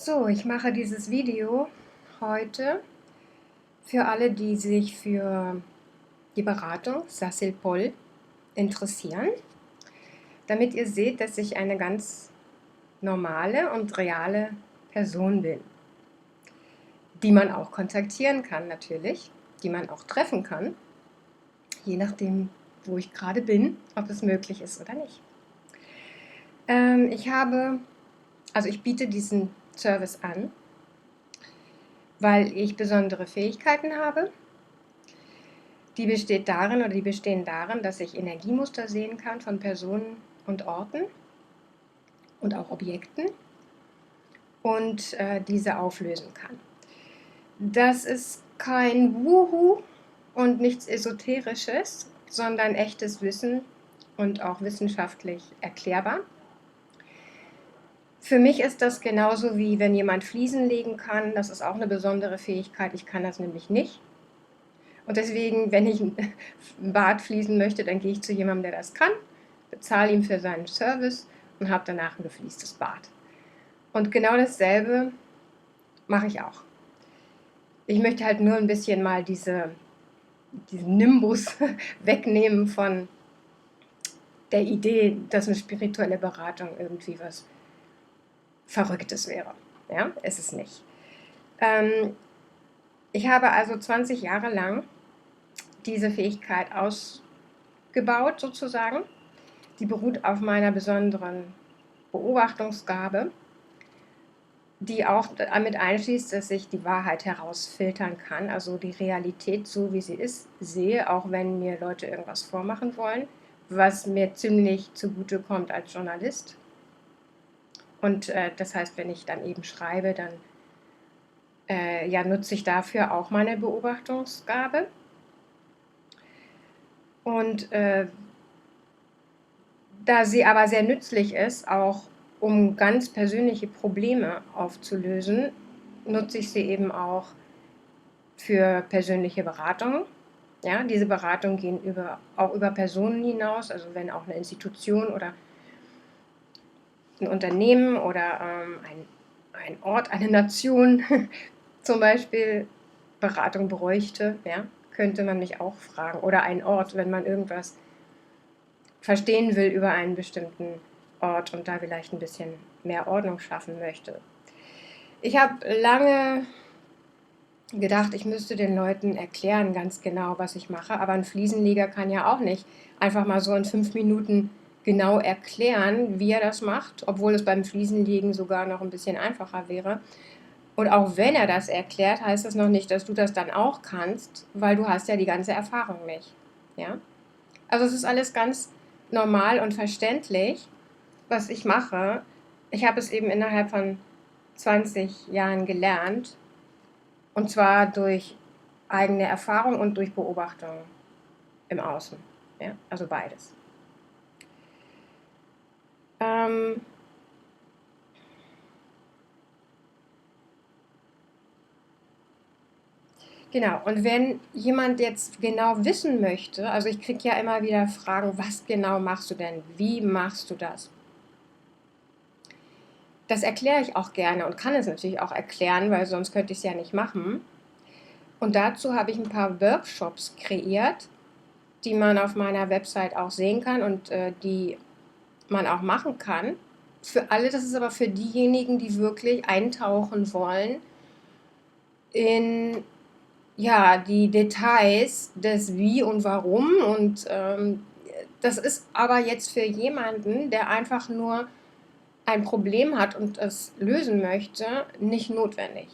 So, ich mache dieses Video heute für alle, die sich für die Beratung Sacil Pol interessieren, damit ihr seht, dass ich eine ganz normale und reale Person bin, die man auch kontaktieren kann natürlich, die man auch treffen kann, je nachdem, wo ich gerade bin, ob es möglich ist oder nicht. Ich biete diesen Service an, weil ich besondere Fähigkeiten habe. Die bestehen darin, dass ich Energiemuster sehen kann von Personen und Orten und auch Objekten und diese auflösen kann. Das ist kein Wuhu und nichts Esoterisches, sondern echtes Wissen und auch wissenschaftlich erklärbar. Für mich ist das genauso wie wenn jemand Fliesen legen kann. Das ist auch eine besondere Fähigkeit. Ich kann das nämlich nicht. Und deswegen, wenn ich ein Bad fließen möchte, dann gehe ich zu jemandem, der das kann, bezahle ihm für seinen Service und habe danach ein gefliestes Bad. Und genau dasselbe mache ich auch. Ich möchte halt nur ein bisschen mal diesen Nimbus wegnehmen von der Idee, dass eine spirituelle Beratung irgendwie was Verrücktes wäre. Ja, ist es nicht. Ich habe also 20 Jahre lang diese Fähigkeit ausgebaut sozusagen. Die beruht auf meiner besonderen Beobachtungsgabe, die auch damit einschließt, dass ich die Wahrheit herausfiltern kann, also die Realität so wie sie ist, sehe, auch wenn mir Leute irgendwas vormachen wollen, was mir ziemlich zugute kommt als Journalist. Und das heißt, wenn ich dann eben schreibe, dann nutze ich dafür auch meine Beobachtungsgabe. Und da sie aber sehr nützlich ist, auch um ganz persönliche Probleme aufzulösen, nutze ich sie eben auch für persönliche Beratungen. Ja, diese Beratungen gehen auch über Personen hinaus, also wenn auch eine Institution oder ein Unternehmen oder ein Ort, eine Nation zum Beispiel Beratung bräuchte, ja, könnte man mich auch fragen. Oder ein Ort, wenn man irgendwas verstehen will über einen bestimmten Ort und da vielleicht ein bisschen mehr Ordnung schaffen möchte. Ich habe lange gedacht, ich müsste den Leuten erklären ganz genau, was ich mache, aber ein Fliesenleger kann ja auch nicht einfach mal so in 5 Minuten genau erklären, wie er das macht, obwohl es beim Fliesenlegen sogar noch ein bisschen einfacher wäre. Und auch wenn er das erklärt, heißt das noch nicht, dass du das dann auch kannst, weil du hast ja die ganze Erfahrung nicht. Ja? Also es ist alles ganz normal und verständlich, was ich mache. Ich habe es eben innerhalb von 20 Jahren gelernt, und zwar durch eigene Erfahrung und durch Beobachtung im Außen. Ja? Also beides. Genau, und wenn jemand jetzt genau wissen möchte, also ich kriege ja immer wieder Fragen, was genau machst du denn? Wie machst du das? Das erkläre ich auch gerne und kann es natürlich auch erklären, weil sonst könnte ich es ja nicht machen. Und dazu habe ich ein paar Workshops kreiert, die man auf meiner Website auch sehen kann und die man auch machen kann. Für alle, das ist aber für diejenigen, die wirklich eintauchen wollen in die Details des Wie und Warum. Und das ist aber jetzt für jemanden, der einfach nur ein Problem hat und es lösen möchte, nicht notwendig.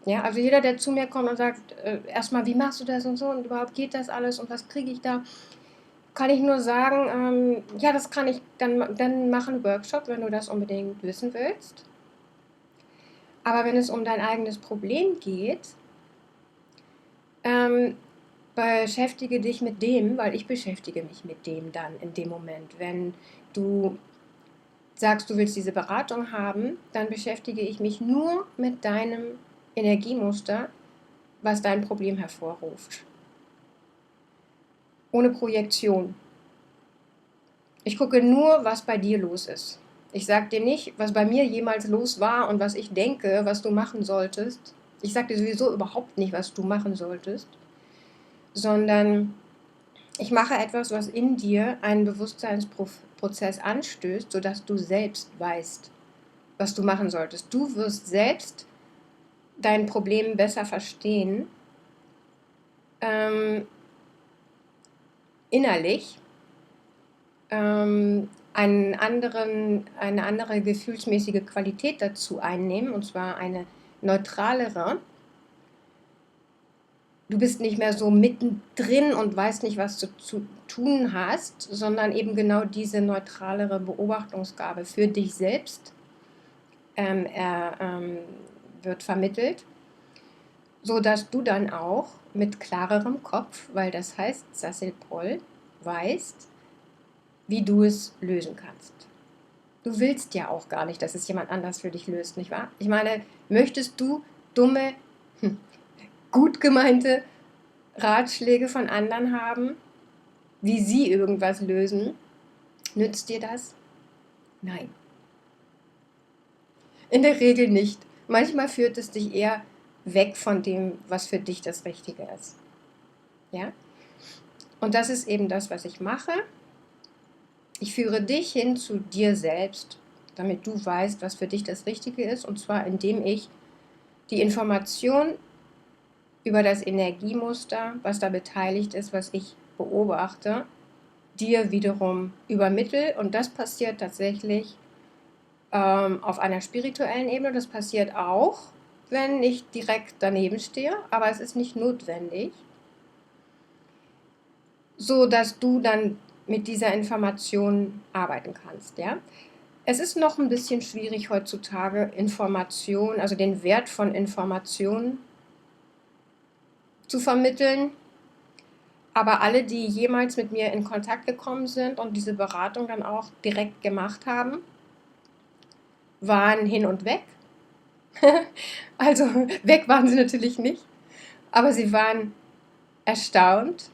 Ja, also jeder, der zu mir kommt und sagt, erstmal, wie machst du das und so und überhaupt geht das alles und was kriege ich da, kann ich nur sagen, das kann ich, dann mach einen Workshop, wenn du das unbedingt wissen willst. Aber wenn es um dein eigenes Problem geht, beschäftige dich mit dem, weil ich beschäftige mich mit dem dann in dem Moment. Wenn du sagst, du willst diese Beratung haben, dann beschäftige ich mich nur mit deinem Energiemuster, was dein Problem hervorruft. Ohne Projektion. Ich gucke nur, was bei dir los ist. Ich sage dir nicht, was bei mir jemals los war und was ich denke, was du machen solltest. Ich sage dir sowieso überhaupt nicht, was du machen solltest, sondern ich mache etwas, was in dir einen Bewusstseinsprozess anstößt, sodass du selbst weißt, was du machen solltest. Du wirst selbst dein Problem besser verstehen, innerlich, eine andere gefühlsmäßige Qualität dazu einnehmen, und zwar eine neutralere. Du bist nicht mehr so mittendrin und weißt nicht, was du zu tun hast, sondern eben genau diese neutralere Beobachtungsgabe für dich selbst wird vermittelt, sodass du dann auch mit klarerem Kopf, weil das heißt, Sassil-Poll, weißt, wie du es lösen kannst. Du willst ja auch gar nicht, dass es jemand anders für dich löst, nicht wahr? Ich meine, möchtest du dumme, gut gemeinte Ratschläge von anderen haben, wie sie irgendwas lösen? Nützt dir das? Nein. In der Regel nicht. Manchmal führt es dich eher weg von dem, was für dich das Richtige ist. Ja? Und das ist eben das, was ich mache. Ich führe dich hin zu dir selbst, damit du weißt, was für dich das Richtige ist. Und zwar indem ich die Information über das Energiemuster, was da beteiligt ist, was ich beobachte, dir wiederum übermittle. Und das passiert tatsächlich auf einer spirituellen Ebene. Das passiert auch, wenn ich direkt daneben stehe, aber es ist nicht notwendig, so dass du dann mit dieser Information arbeiten kannst. Ja? Es ist noch ein bisschen schwierig heutzutage, Information, also den Wert von Informationen zu vermitteln. Aber alle, die jemals mit mir in Kontakt gekommen sind und diese Beratung dann auch direkt gemacht haben, waren hin und weg. Also weg waren sie natürlich nicht, aber sie waren erstaunt,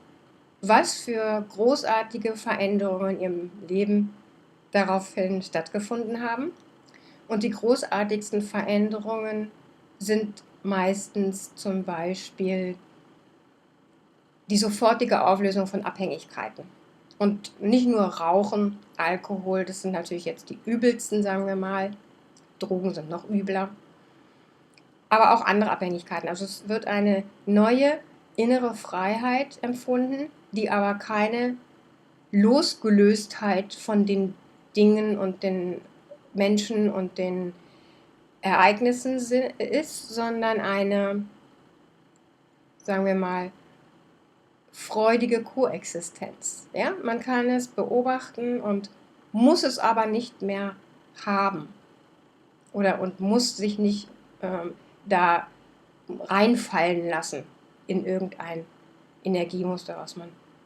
was für großartige Veränderungen in ihrem Leben daraufhin stattgefunden haben. Und die großartigsten Veränderungen sind meistens zum Beispiel die sofortige Auflösung von Abhängigkeiten. Und nicht nur Rauchen, Alkohol, das sind natürlich jetzt die übelsten, sagen wir mal. Drogen sind noch übler. Aber auch andere Abhängigkeiten. Also es wird eine neue innere Freiheit empfunden, die aber keine Losgelöstheit von den Dingen und den Menschen und den Ereignissen ist, sondern eine, sagen wir mal, freudige Koexistenz. Ja? Man kann es beobachten und muss es aber nicht mehr haben und muss sich nicht da reinfallen lassen in irgendein Energiemuster,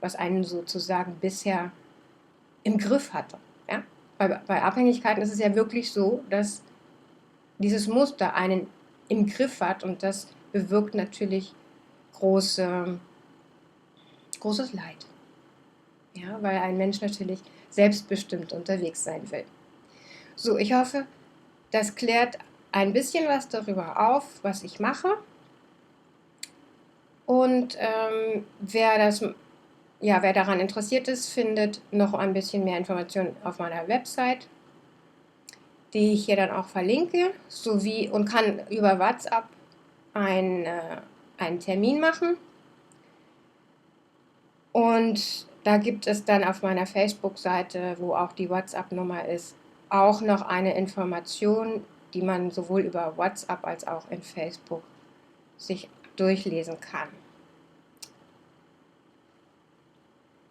was einen sozusagen bisher im Griff hatte. Ja? Bei Abhängigkeiten ist es ja wirklich so, dass dieses Muster einen im Griff hat und das bewirkt natürlich großes Leid. Ja? Weil ein Mensch natürlich selbstbestimmt unterwegs sein will. So, ich hoffe, das klärt ein bisschen was darüber auf, was ich mache. Und wer daran interessiert ist, findet noch ein bisschen mehr Informationen auf meiner Website, die ich hier dann auch verlinke, und kann über WhatsApp einen Termin machen. Und da gibt es dann auf meiner Facebook-Seite, wo auch die WhatsApp-Nummer ist, auch noch eine Information, die man sowohl über WhatsApp als auch in Facebook sich durchlesen kann.